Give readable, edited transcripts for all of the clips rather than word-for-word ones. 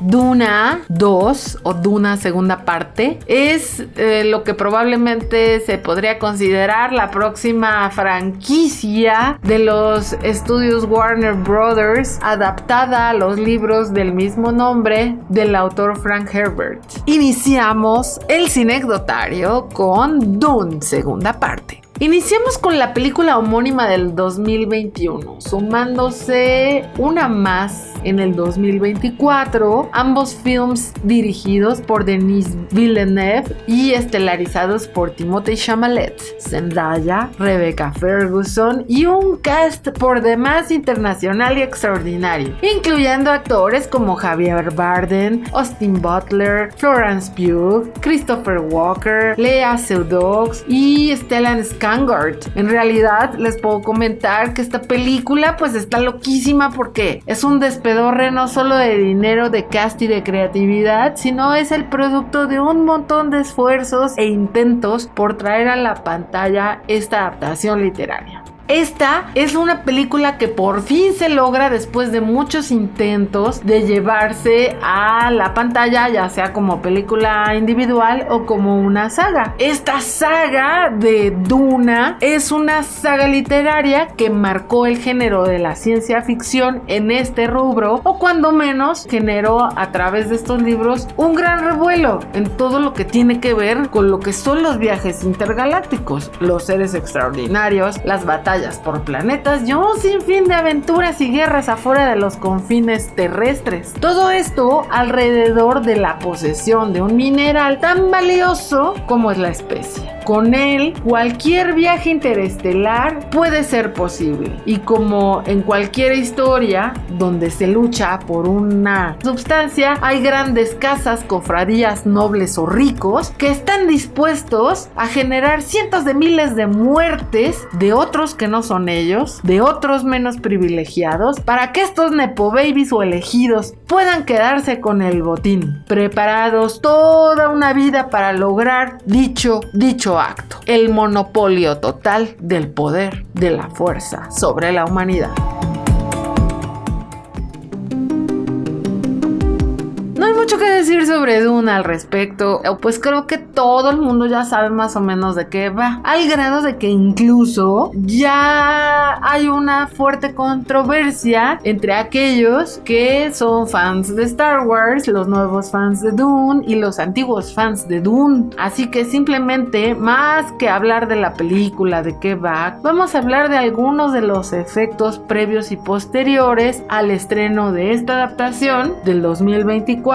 Duna 2 o Duna segunda parte es lo que probablemente se podría considerar la próxima franquicia de los estudios Warner Brothers, adaptada a los libros del mismo nombre del autor Frank Herbert. Iniciamos el cinecdotario con Dune segunda parte. Iniciamos con la película homónima del 2021, sumándose una más en el 2024, ambos films dirigidos por Denis Villeneuve y estelarizados por Timothée Chalamet, Zendaya, Rebecca Ferguson y un cast por demás internacional y extraordinario, incluyendo actores como Javier Bardem, Austin Butler, Florence Pugh, Christopher Walker, Lea Seydoux y Stellan Skarsgård. En realidad les puedo comentar que esta película pues está loquísima porque es un despedorre no solo de dinero, de cast y de creatividad, sino es el producto de un montón de esfuerzos e intentos por traer a la pantalla esta adaptación literaria. Esta es una película que por fin se logra después de muchos intentos de llevarse a la pantalla, ya sea como película individual o como una saga. Esta saga de Duna es una saga literaria que marcó el género de la ciencia ficción en este rubro, o cuando menos generó a través de estos libros un gran revuelo en todo lo que tiene que ver con lo que son los viajes intergalácticos, los seres extraordinarios, las batallas por planetas y un sinfín de aventuras y guerras afuera de los confines terrestres. Todo esto alrededor de la posesión de un mineral tan valioso como es la especia. Con él, cualquier viaje interestelar puede ser posible. Y como en cualquier historia donde se lucha por una sustancia, hay grandes casas, cofradías nobles o ricos que están dispuestos a generar cientos de miles de muertes de otros que no son ellos, de otros menos privilegiados, para que estos nepo babies o elegidos puedan quedarse con el botín, preparados toda una vida para lograr dicho acto, el monopolio total del poder de la fuerza sobre la humanidad. No hay mucho que decir sobre Dune al respecto, pues creo que todo el mundo ya sabe más o menos de qué va, al grado de que incluso ya hay una fuerte controversia entre aquellos que son fans de Star Wars, los nuevos fans de Dune y los antiguos fans de Dune. Así que simplemente, más que hablar de la película, de qué va, vamos a hablar de algunos de los efectos previos y posteriores al estreno de esta adaptación del 2024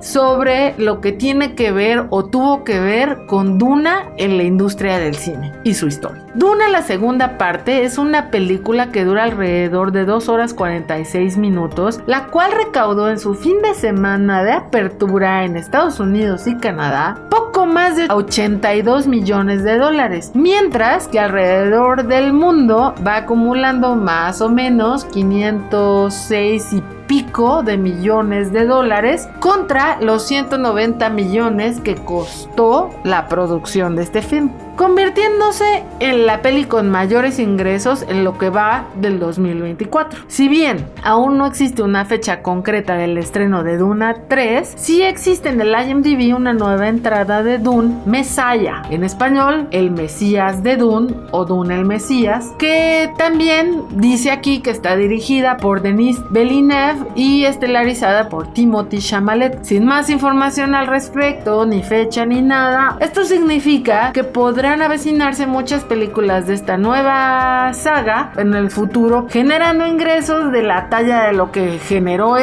sobre lo que tiene que ver o tuvo que ver con Duna en la industria del cine y su historia. Duna, la segunda parte, es una película que dura alrededor de 2 horas 46 minutos, la cual recaudó en su fin de semana de apertura en Estados Unidos y Canadá poco más de $82 millones, mientras que alrededor del mundo va acumulando más o menos 506 y pico de millones de dólares contra los 190 millones que costó la producción de este film, convirtiéndose en la peli con mayores ingresos en lo que va del 2024. Si bien aún no existe una fecha concreta del estreno de Duna 3, sí existe en el IMDb una nueva entrada de Dune, Messiah, en español El Mesías de Dune o Dune el Mesías, que también dice aquí que está dirigida por Denis Villeneuve y estelarizada por Timothée Chalamet. Sin más información al respecto, ni fecha ni nada, esto significa que podrán avecinarse muchas películas de esta nueva saga en el futuro, generando ingresos de la talla de lo que generó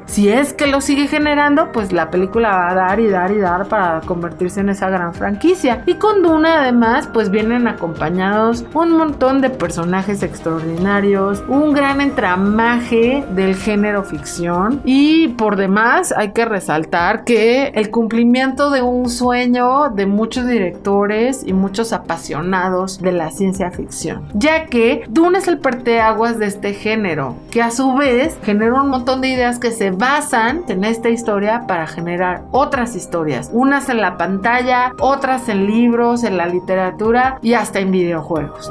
si es que lo sigue generando, pues la película va a dar y dar y dar para convertirse en esa gran franquicia. Y con Duna además pues vienen acompañados un montón de personajes extraordinarios, un gran entramaje del género ficción, y por demás hay que resaltar que el cumplimiento de un sueño de muchos directores y muchos apasionados de la ciencia ficción, ya que Dune es el parteaguas de este género, que a su vez genera un montón de ideas que se basan en esta historia para generar otras historias, unas en la pantalla, otras en libros, en la literatura y hasta en videojuegos.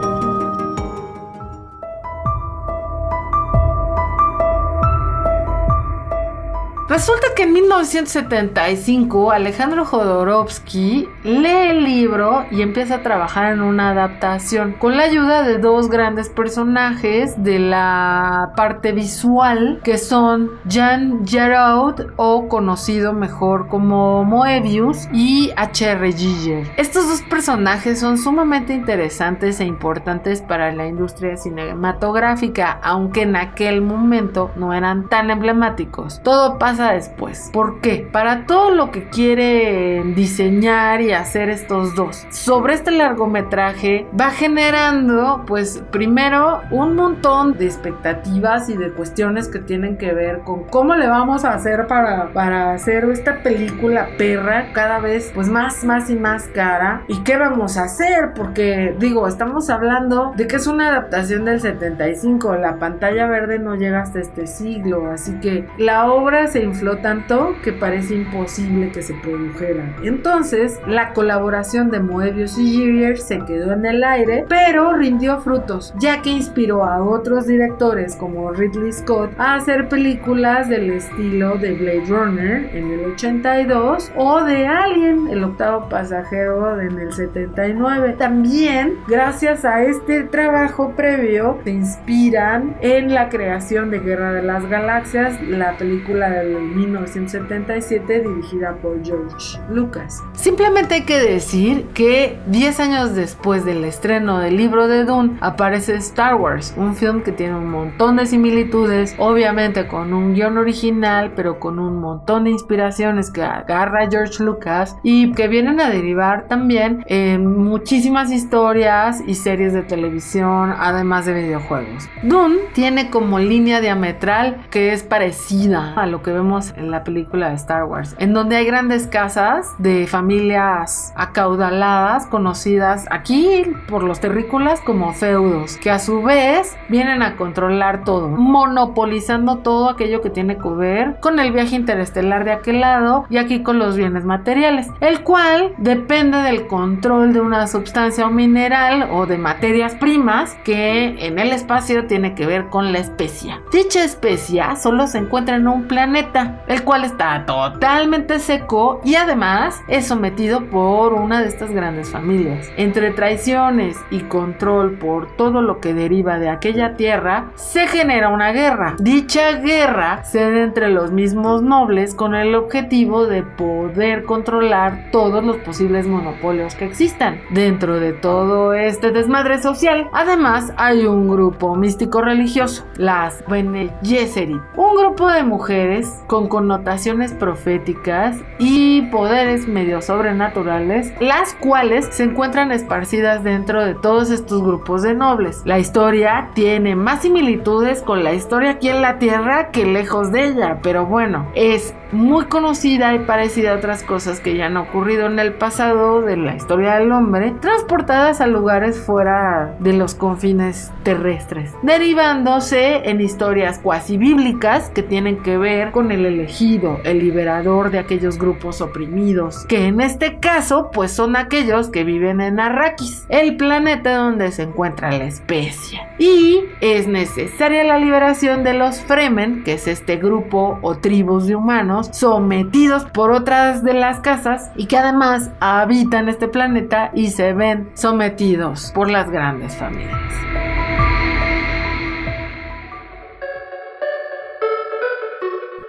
Resulta que en 1975 Alejandro Jodorowsky lee el libro y empieza a trabajar en una adaptación con la ayuda de dos grandes personajes de la parte visual, que son Jean Giraud, o conocido mejor como Moebius, y H.R. Giger. Estos dos personajes son sumamente interesantes e importantes para la industria cinematográfica, aunque en aquel momento no eran tan emblemáticos. Todo pasa después. ¿Por qué? Para todo lo que quieren diseñar y hacer estos dos sobre este largometraje, va generando, pues, primero un montón de expectativas y de cuestiones que tienen que ver con cómo le vamos a hacer para hacer esta película perra cada vez, pues, más y más cara. ¿Y qué vamos a hacer? Porque, digo, estamos hablando de que es una adaptación del 75. La pantalla verde no llega hasta este siglo, así que la obra se infló tanto que parece imposible que se produjera. Entonces, la colaboración de Moebius y Giger se quedó en el aire, pero rindió frutos, ya que inspiró a otros directores como Ridley Scott a hacer películas del estilo de Blade Runner en el 82 o de Alien, el octavo pasajero, en el 79. También, gracias a este trabajo previo, se inspiran en la creación de Guerra de las Galaxias, la película del 1977 dirigida por George Lucas. Simplemente hay que decir que 10 años después del estreno del libro de Dune aparece Star Wars, un film que tiene un montón de similitudes, obviamente con un guión original, pero con un montón de inspiraciones que agarra George Lucas y que vienen a derivar también en muchísimas historias y series de televisión, además de videojuegos. Dune tiene como línea diametral que es parecida a lo que vemos en la película de Star Wars, en donde hay grandes casas de familias acaudaladas, conocidas aquí por los terrícolas como feudos, que a su vez vienen a controlar todo, monopolizando todo aquello que tiene que ver con el viaje interestelar de aquel lado y aquí con los bienes materiales, el cual depende del control de una sustancia o mineral o de materias primas que en el espacio tiene que ver con la especia. Dicha especia solo se encuentra en un planeta, el cual está totalmente seco y además es sometido por una de estas grandes familias. Entre traiciones y control por todo lo que deriva de aquella tierra, se genera una guerra. Dicha guerra se da entre los mismos nobles con el objetivo de poder controlar todos los posibles monopolios que existan. Dentro de todo este desmadre social, además hay un grupo místico religioso, las Bene Gesserit, un grupo de mujeres con connotaciones proféticas y poderes medio sobrenaturales, las cuales se encuentran esparcidas dentro de todos estos grupos de nobles. La historia tiene más similitudes con la historia aquí en la Tierra que lejos de ella, pero bueno, es muy conocida y parecida a otras cosas que ya han ocurrido en el pasado de la historia del hombre, transportadas a lugares fuera de los confines terrestres, derivándose en historias cuasi bíblicas que tienen que ver con el elegido, el liberador de aquellos grupos oprimidos, que en este caso pues son aquellos que viven en Arrakis, el planeta donde se encuentra la especia, y es necesaria la liberación de los Fremen, que es este grupo o tribus de humanos sometidos por otras de las casas y que además habitan este planeta y se ven sometidos por las grandes familias.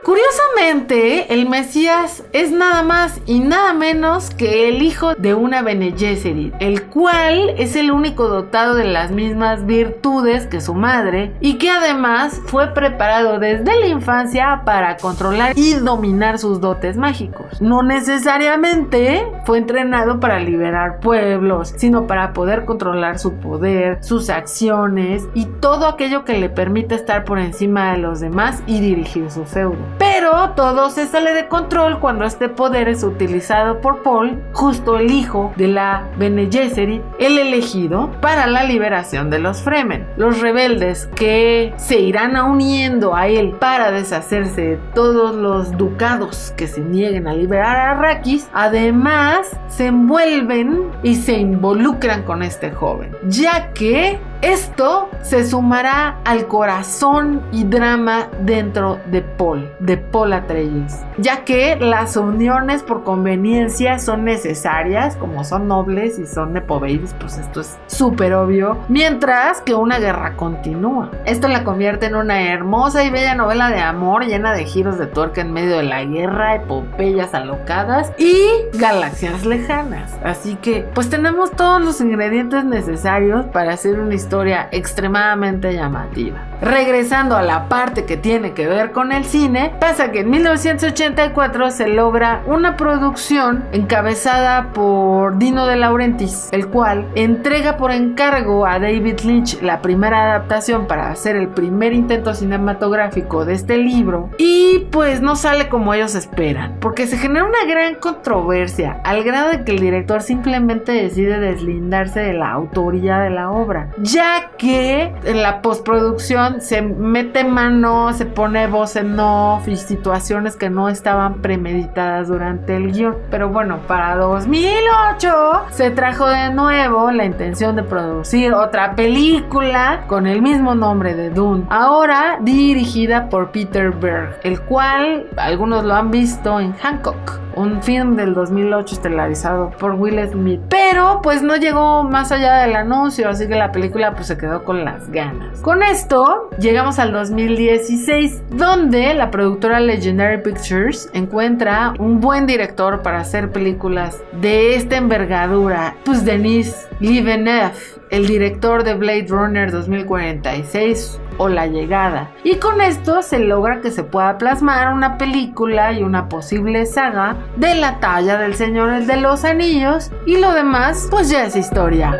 Curiosamente, el Mesías es nada más y nada menos que el hijo de una Bene Gesserit, el cual es el único dotado de las mismas virtudes que su madre y que además fue preparado desde la infancia para controlar y dominar sus dotes mágicos. No necesariamente fue entrenado para liberar pueblos, sino para poder controlar su poder, sus acciones y todo aquello que le permite estar por encima de los demás y dirigir su feudo. Pero todo se sale de control cuando este poder es utilizado por Paul, justo el hijo de la Bene Gesserit, el elegido para la liberación de los Fremen. Los rebeldes que se irán uniendo a él para deshacerse de todos los ducados que se nieguen a liberar a Arrakis, además se envuelven y se involucran con este joven, ya que Esto se sumará al corazón y drama dentro de Paul Atreides, ya que las uniones por conveniencia son necesarias, como son nobles y son nepo babies, pues esto es súper obvio, mientras que una guerra continúa. Esto la convierte en una hermosa y bella novela de amor llena de giros de tuerca en medio de la guerra, epopeyas alocadas y galaxias lejanas. Así que pues tenemos todos los ingredientes necesarios para hacer una historia extremadamente llamativa. Regresando a la parte que tiene que ver con el cine, pasa que en 1984 se logra una producción encabezada por Dino De Laurentiis, el cual entrega por encargo a David Lynch la primera adaptación para hacer el primer intento cinematográfico de este libro, y pues no sale como ellos esperan, porque se genera una gran controversia al grado de que el director simplemente decide deslindarse de la autoría de la obra, ya que en la postproducción se mete mano, se pone voz en off y situaciones que no estaban premeditadas durante el guión. Pero bueno, para 2008 se trajo de nuevo la intención de producir otra película con el mismo nombre de Dune, ahora dirigida por Peter Berg, el cual algunos lo han visto en Hancock, un film del 2008 estelarizado por Will Smith, pero pues no llegó más allá del anuncio, así que la película pues se quedó con las ganas. Con esto llegamos al 2016, donde la productora Legendary Pictures encuentra un buen director para hacer películas de esta envergadura, pues Denis Villeneuve, el director de Blade Runner 2046 o La Llegada, y con esto se logra que se pueda plasmar una película y una posible saga de la talla del Señor de los Anillos, y lo demás pues ya es historia.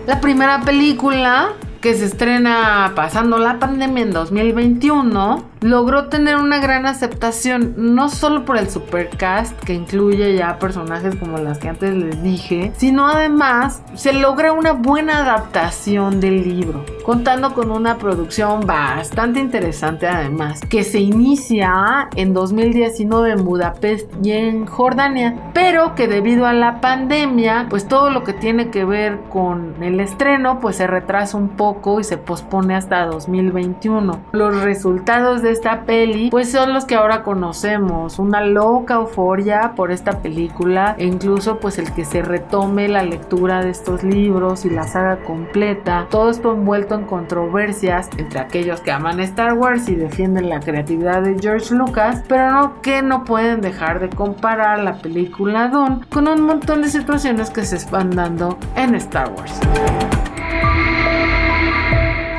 La primera película, que se estrena pasando la pandemia en 2021, logró tener una gran aceptación, no solo por el supercast que incluye ya personajes como las que antes les dije, sino además se logra una buena adaptación del libro, contando con una producción bastante interesante además, que se inicia en 2019 en Budapest y en Jordania, pero que debido a la pandemia, pues todo lo que tiene que ver con el estreno pues se retrasa un poco y se pospone hasta 2021. Los resultados de esta peli pues son los que ahora conocemos, una loca euforia por esta película, e incluso pues el que se retome la lectura de estos libros y la saga completa, todo esto envuelto en controversias entre aquellos que aman Star Wars y defienden la creatividad de George Lucas, pero no pueden dejar de comparar la película Dune con un montón de situaciones que se van dando en Star Wars.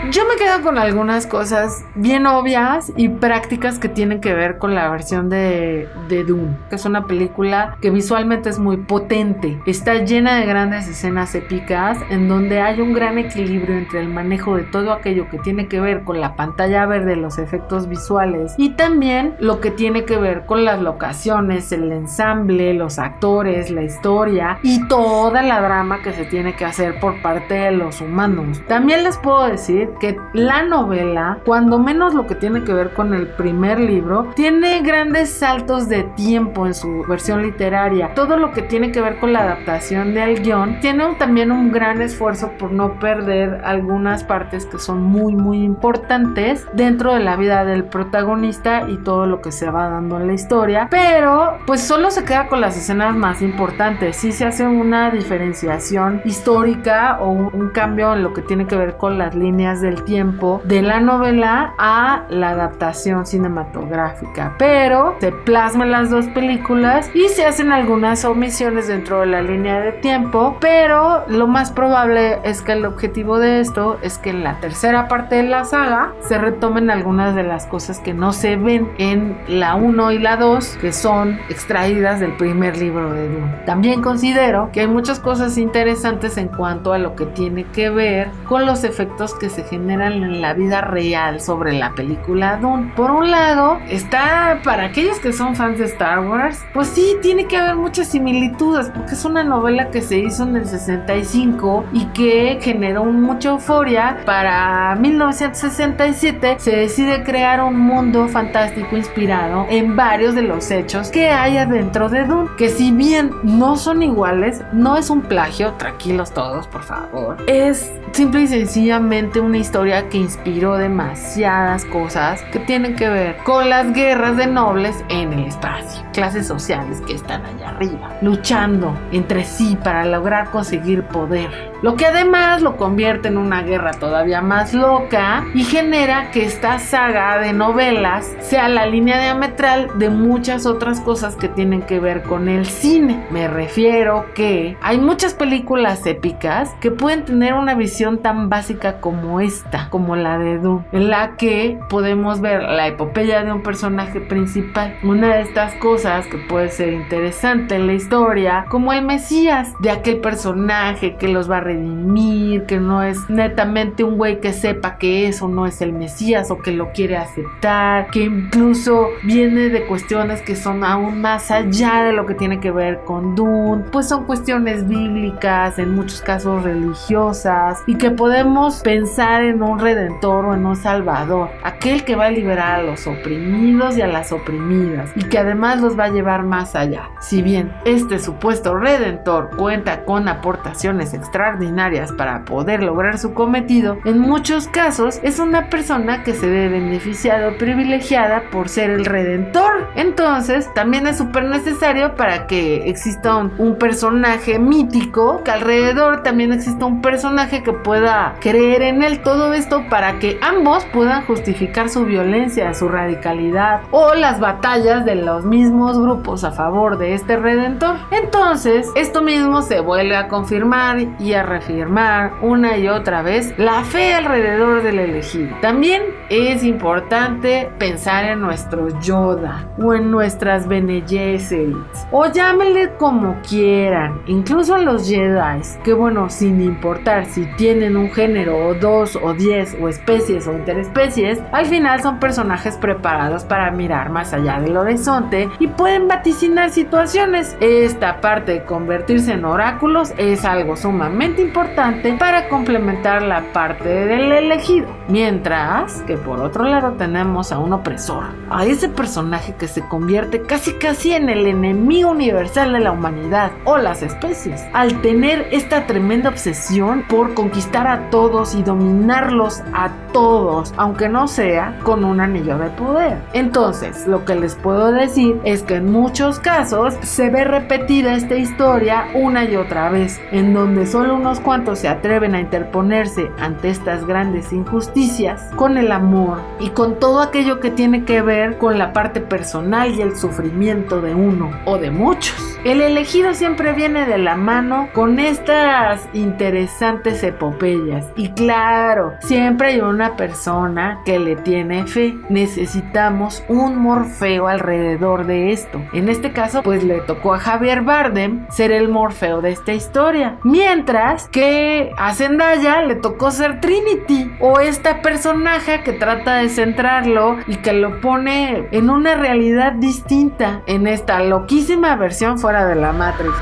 Yo me quedo con algunas cosas bien obvias y prácticas que tienen que ver con la versión de Dune, que es una película que visualmente es muy potente. Está llena de grandes escenas épicas en donde hay un gran equilibrio entre el manejo de todo aquello que tiene que ver con la pantalla verde, los efectos visuales, y también lo que tiene que ver con las locaciones, el ensamble, los actores, la historia y toda la drama que se tiene que hacer por parte de los humanos. También les puedo decir que la novela, cuando menos lo que tiene que ver con el primer libro, tiene grandes saltos de tiempo en su versión literaria. Todo lo que tiene que ver con la adaptación del guión tiene también un gran esfuerzo por no perder algunas partes que son muy muy importantes dentro de la vida del protagonista y todo lo que se va dando en la historia, pero pues solo se queda con las escenas más importantes. Sí se hace una diferenciación histórica o un cambio en lo que tiene que ver con las líneas del tiempo de la novela a la adaptación cinematográfica, pero se plasman las dos películas y se hacen algunas omisiones dentro de la línea de tiempo, pero lo más probable es que el objetivo de esto es que en la tercera parte de la saga se retomen algunas de las cosas que no se ven en la 1 y la 2, que son extraídas del primer libro de Dune. También considero que hay muchas cosas interesantes en cuanto a lo que tiene que ver con los efectos que se generan generan en la vida real sobre la película Dune. Por un lado, está para aquellos que son fans de Star Wars, pues sí, tiene que haber muchas similitudes, porque es una novela que se hizo en el 65 y que generó mucha euforia. Para 1967 se decide crear un mundo fantástico inspirado en varios de los hechos que hay adentro de Dune, que si bien no son iguales, no es un plagio, tranquilos todos, por favor. Es simple y sencillamente una historia que inspiró demasiadas cosas que tienen que ver con las guerras de nobles en el espacio, clases sociales que están allá arriba, luchando entre sí para lograr conseguir poder, lo que además lo convierte en una guerra todavía más loca y genera que esta saga de novelas sea la línea diametral de muchas otras cosas que tienen que ver con el cine. Me refiero que hay muchas películas épicas que pueden tener una visión tan básica como esta, como la de Dune, en la que podemos ver la epopeya de un personaje principal. Una de estas cosas que puede ser interesante en la historia, como el Mesías de aquel personaje que los va a redimir, que no es netamente un güey que sepa que eso no es el Mesías o que lo quiere aceptar, que incluso viene de cuestiones que son aún más allá de lo que tiene que ver con Dune, pues son cuestiones bíblicas, en muchos casos religiosas, y que podemos pensar en un redentor o en un salvador, aquel que va a liberar a los oprimidos y a las oprimidas, y que además los va a llevar más allá. Si bien este supuesto redentor cuenta con aportaciones extraordinarias para poder lograr su cometido, en muchos casos es una persona que se ve beneficiada o privilegiada por ser el redentor. Entonces también es súper necesario para que exista un personaje mítico, que alrededor también exista un personaje que pueda creer en él. Todo esto para que ambos puedan justificar su violencia, su radicalidad o las batallas de los mismos grupos a favor de este redentor. Entonces esto mismo se vuelve a confirmar y a reafirmar una y otra vez la fe alrededor del elegido. También es importante pensar en nuestro Yoda o en nuestras Bene Gesserits, o llámenle como quieran, incluso a los Jedi, que bueno, sin importar si tienen un género o dos o 10 o especies o interespecies, al final son personajes preparados para mirar más allá del horizonte y pueden vaticinar situaciones. Esta parte de convertirse en oráculos es algo sumamente importante para complementar la parte del elegido, mientras que por otro lado tenemos a un opresor, a ese personaje que se convierte casi en el enemigo universal de la humanidad o las especies, al tener esta tremenda obsesión por conquistar a todos y dominarlos a todos, aunque no sea con un anillo de poder. Entonces, lo que les puedo decir es que en muchos casos se ve repetida esta historia una y otra vez, en donde solo unos cuantos se atreven a interponerse ante estas grandes injusticias con el amor y con todo aquello que tiene que ver con la parte personal y el sufrimiento de uno o de muchos. El elegido siempre viene de la mano con estas interesantes epopeyas, y claro, siempre hay una persona que le tiene fe. Necesitamos un Morfeo alrededor de esto. En este caso, pues le tocó a Javier Bardem ser el Morfeo de esta historia, mientras que a Zendaya le tocó ser Trinity, o esta personaje que trata de centrarlo y que lo pone en una realidad distinta en esta loquísima versión fuera de la Matrix.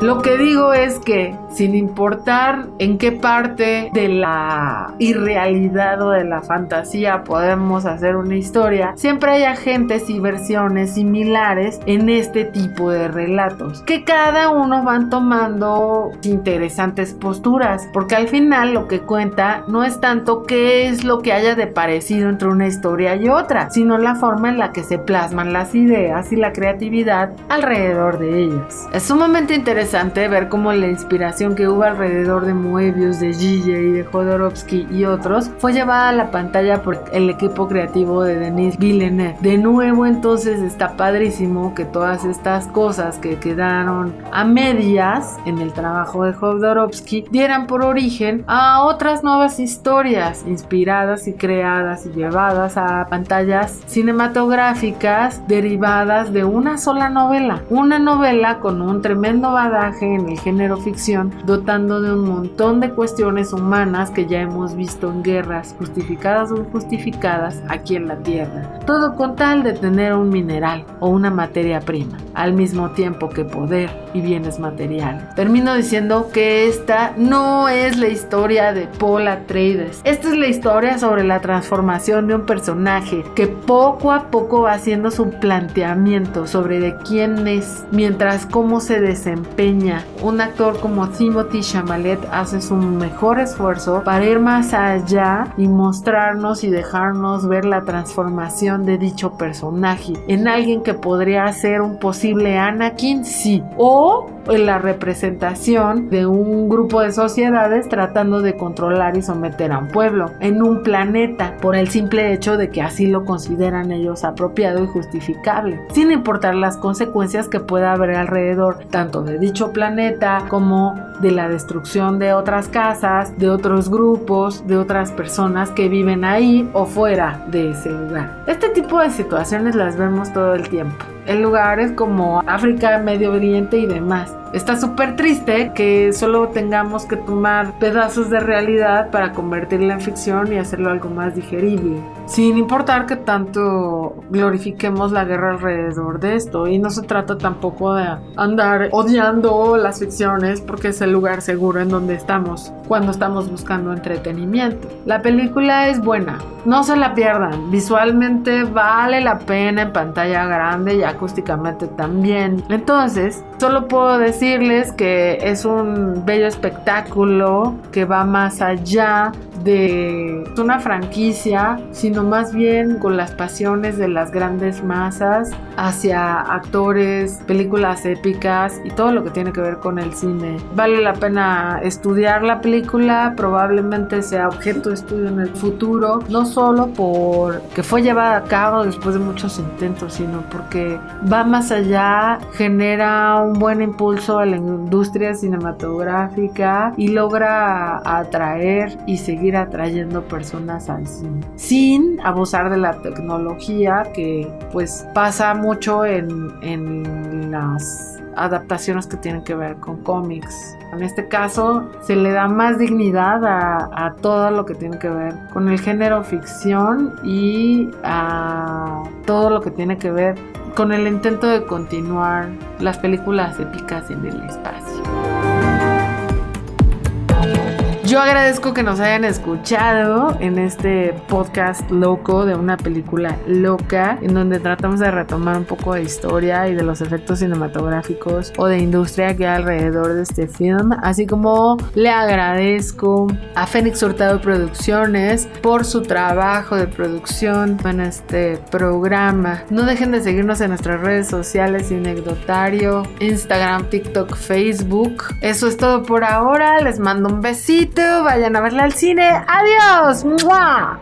Lo que digo es que, sin importar en qué parte de la irrealidad o de la fantasía podemos hacer una historia, siempre hay agentes y versiones similares en este tipo de relatos, que cada uno van tomando interesantes posturas, porque al final lo que cuenta no es tanto qué es lo que haya de parecido entre una historia y otra, sino la forma en la que se plasman las ideas y la creatividad alrededor de ellas. Es sumamente interesante ver cómo la inspiración que hubo alrededor de Moebius, de Gille y de Jodorowsky y otros fue llevada a la pantalla por el equipo creativo de Denis Villeneuve. De nuevo, entonces está padrísimo que todas estas cosas que quedaron a medias en el trabajo de Jodorowsky dieran por origen a otras nuevas historias inspiradas y creadas y llevadas a pantallas cinematográficas derivadas de una sola novela. Una novela con un tremendo bagaje en el género ficción dotando de un montón de cuestiones humanas que ya hemos visto en guerras, justificadas o injustificadas, aquí en la Tierra. Todo con tal de tener un mineral o una materia prima, al mismo tiempo que poder y bienes materiales. Termino diciendo que esta no es la historia de Paul Atreides. Esta es la historia sobre la transformación de un personaje que poco a poco va haciendo su planteamiento sobre de quién es, mientras cómo se desempeña. Un actor como Timothée Chalamet hace su mejor esfuerzo para ir más allá y mostrarnos y dejarnos ver la transformación de dicho personaje en alguien que podría ser un posible Anakin, sí, o en la representación de un grupo de sociedades tratando de controlar y someter a un pueblo en un planeta por el simple hecho de que así lo consideran ellos apropiado y justificable, sin importar las consecuencias que pueda haber alrededor tanto de dicho planeta como de la destrucción de otras casas, de otros grupos, de otras personas que viven ahí o fuera de ese lugar. Este tipo de situaciones las vemos todo el tiempo en lugares como África, Medio Oriente y demás. Está súper triste que solo tengamos que tomar pedazos de realidad para convertirla en ficción y hacerlo algo más digerible, sin importar que tanto glorifiquemos la guerra alrededor de esto. Y no se trata tampoco de andar odiando las ficciones, porque es el lugar seguro en donde estamos cuando estamos buscando entretenimiento. La película es buena, no se la pierdan. Visualmente vale la pena en pantalla grande y acústicamente también. Entonces, solo puedo decirles que es un bello espectáculo que va más allá de una franquicia, sino más bien con las pasiones de las grandes masas hacia actores, películas épicas y todo lo que tiene que ver con el cine. Vale la pena estudiar la película, probablemente sea objeto de estudio en el futuro, no solo porque fue llevada a cabo después de muchos intentos, sino porque va más allá, genera un buen impulso a la industria cinematográfica y logra atraer y seguir atrayendo personas al cine, sin abusar de la tecnología que pues pasa mucho en las adaptaciones que tienen que ver con cómics. En este caso se le da más dignidad a todo lo que tiene que ver con el género ficción y a todo lo que tiene que ver con el intento de continuar las películas épicas en el espacio. Yo agradezco que nos hayan escuchado en este podcast loco de una película loca, en donde tratamos de retomar un poco de historia y de los efectos cinematográficos o de industria que hay alrededor de este film, así como le agradezco a Fénix Hurtado Producciones por su trabajo de producción en este programa. No dejen de seguirnos en nuestras redes sociales: Cinecdotario, Instagram, TikTok, Facebook. Eso es todo por ahora. Les mando un besito. Vayan a verla al cine. ¡Adiós! ¡Mua!